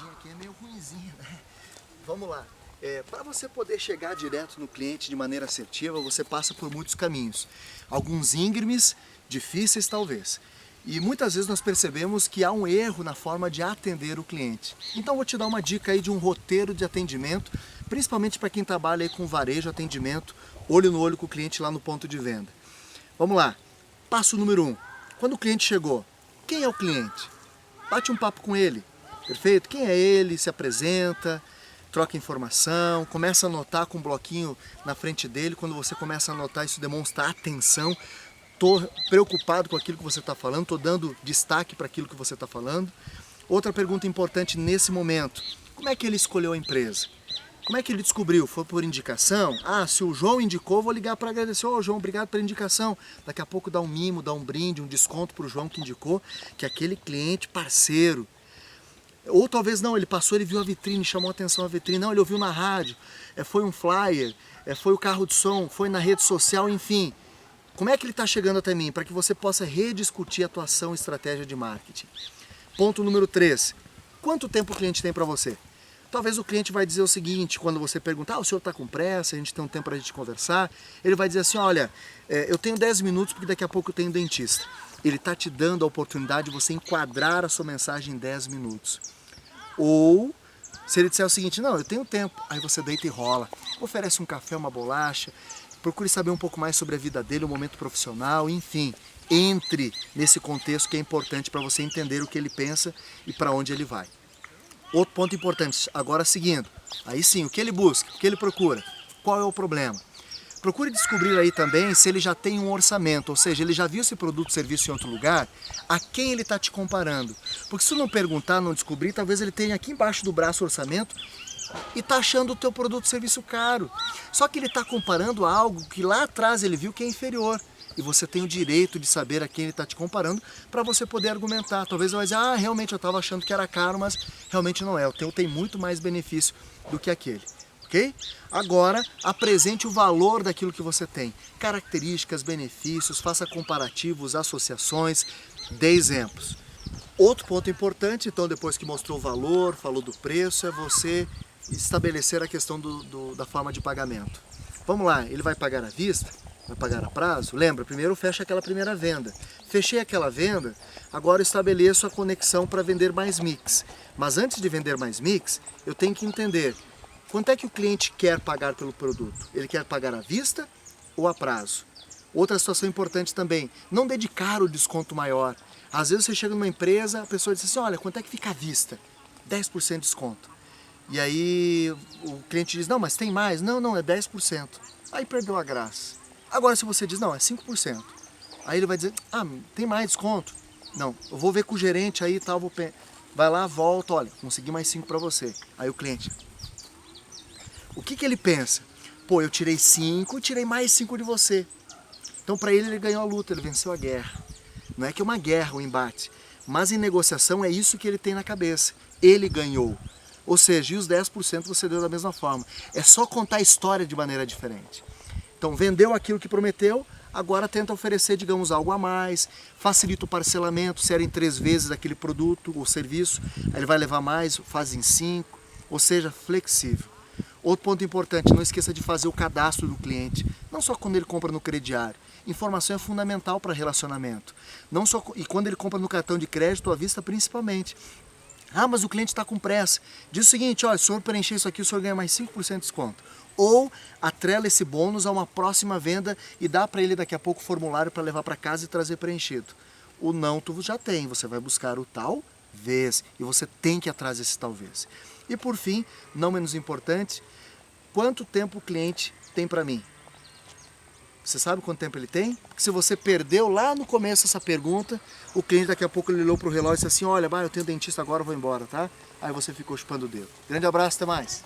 rodinha aqui é meio ruinzinha, né? Vamos lá. Para você poder chegar direto no cliente de maneira assertiva, você passa por muitos caminhos. Alguns íngremes, difíceis talvez. E muitas vezes nós percebemos que há um erro na forma de atender o cliente. Então vou te dar uma dica aí de um roteiro de atendimento, principalmente para quem trabalha aí com varejo, atendimento, olho no olho com o cliente lá no ponto de venda. Vamos lá. Passo número 1. Quando o cliente chegou, quem é o cliente? Bate um papo com ele, perfeito? Quem é ele? Se apresenta, troca informação, começa a anotar com um bloquinho na frente dele. Quando você começa a anotar, isso demonstra atenção. Estou preocupado com aquilo que você está falando, estou dando destaque para aquilo que você está falando. Outra pergunta importante nesse momento, como é que ele escolheu a empresa? Como é que ele descobriu? Foi por indicação? Ah, se o João indicou, vou ligar para agradecer. Ô João, obrigado pela indicação. Daqui a pouco dá um mimo, dá um brinde, um desconto para o João que indicou, que é aquele cliente parceiro. Ou talvez não, ele passou, ele viu a vitrine, chamou a atenção a vitrine. Não, ele ouviu na rádio, foi um flyer, foi o carro de som, foi na rede social, enfim. Como é que ele está chegando até mim? Para que você possa rediscutir a tua ação e estratégia de marketing. Ponto número 3. Quanto tempo o cliente tem para você? Talvez o cliente vai dizer o seguinte, quando você perguntar, o senhor está com pressa, a gente tem um tempo para a gente conversar, ele vai dizer assim, olha, eu tenho 10 minutos porque daqui a pouco eu tenho dentista. Ele está te dando a oportunidade de você enquadrar a sua mensagem em 10 minutos. Ou, se ele disser o seguinte, não, eu tenho tempo, aí você deita e rola, oferece um café, uma bolacha, procure saber um pouco mais sobre a vida dele, o momento profissional, enfim, entre nesse contexto que é importante para você entender o que ele pensa e para onde ele vai. Outro ponto importante, agora seguindo, aí sim, o que ele busca, o que ele procura, qual é o problema? Procure descobrir aí também se ele já tem um orçamento, ou seja, ele já viu esse produto ou serviço em outro lugar, a quem ele está te comparando. Porque se não perguntar, não descobrir, talvez ele tenha aqui embaixo do braço o orçamento e está achando o teu produto ou serviço caro. Só que ele está comparando algo que lá atrás ele viu que é inferior. E você tem o direito de saber a quem ele está te comparando para você poder argumentar. Talvez ele vai dizer, ah, realmente eu estava achando que era caro, mas realmente não é. O teu tem muito mais benefício do que aquele. Ok? Agora, apresente o valor daquilo que você tem. Características, benefícios, faça comparativos, associações, dê exemplos. Outro ponto importante, então, depois que mostrou o valor, falou do preço, é você estabelecer a questão da forma de pagamento. Vamos lá, ele vai pagar à vista? Vai pagar a prazo? Lembra, primeiro fecha aquela primeira venda. Fechei aquela venda, agora estabeleço a conexão para vender mais mix. Mas antes de vender mais mix, eu tenho que entender quanto é que o cliente quer pagar pelo produto. Ele quer pagar à vista ou a prazo? Outra situação importante também, não dedicar o desconto maior. Às vezes você chega numa empresa, a pessoa diz assim, olha, quanto é que fica à vista? 10% de desconto. E aí o cliente diz, não, mas tem mais? Não, não, é 10%. Aí perdeu a graça. Agora se você diz, não, é 5%. Aí ele vai dizer, ah, tem mais desconto? Não, eu vou ver com o gerente aí e tal, vai lá, volta, olha, consegui mais 5 para você. Aí o cliente, o que ele pensa? Pô, eu tirei 5, tirei mais 5 de você. Então para ele ganhou a luta, ele venceu a guerra. Não é que é uma guerra, um embate, mas em negociação é isso que ele tem na cabeça. Ele ganhou. Ou seja, e os 10% você deu da mesma forma. É só contar a história de maneira diferente. Então vendeu aquilo que prometeu, agora tenta oferecer, digamos, algo a mais, facilita o parcelamento, se era em 3 vezes aquele produto ou serviço, aí ele vai levar mais, faz em 5, ou seja, flexível. Outro ponto importante, não esqueça de fazer o cadastro do cliente, não só quando ele compra no crediário. Informação é fundamental para relacionamento. Não só, e quando ele compra no cartão de crédito à vista principalmente. Ah, mas o cliente está com pressa. Diz o seguinte, olha, se o senhor preencher isso aqui, o senhor ganha mais 5% de desconto. Ou atrela esse bônus a uma próxima venda e dá para ele daqui a pouco o formulário para levar para casa e trazer preenchido. O não tu já tem, você vai buscar o talvez e você tem que ir atrás desse talvez. E por fim, não menos importante, quanto tempo o cliente tem para mim? Você sabe quanto tempo ele tem? Porque se você perdeu lá no começo essa pergunta, o cliente daqui a pouco ele olhou para o relógio e disse assim, olha, eu tenho dentista agora, eu vou embora, tá? Aí você ficou chupando o dedo. Grande abraço, até mais!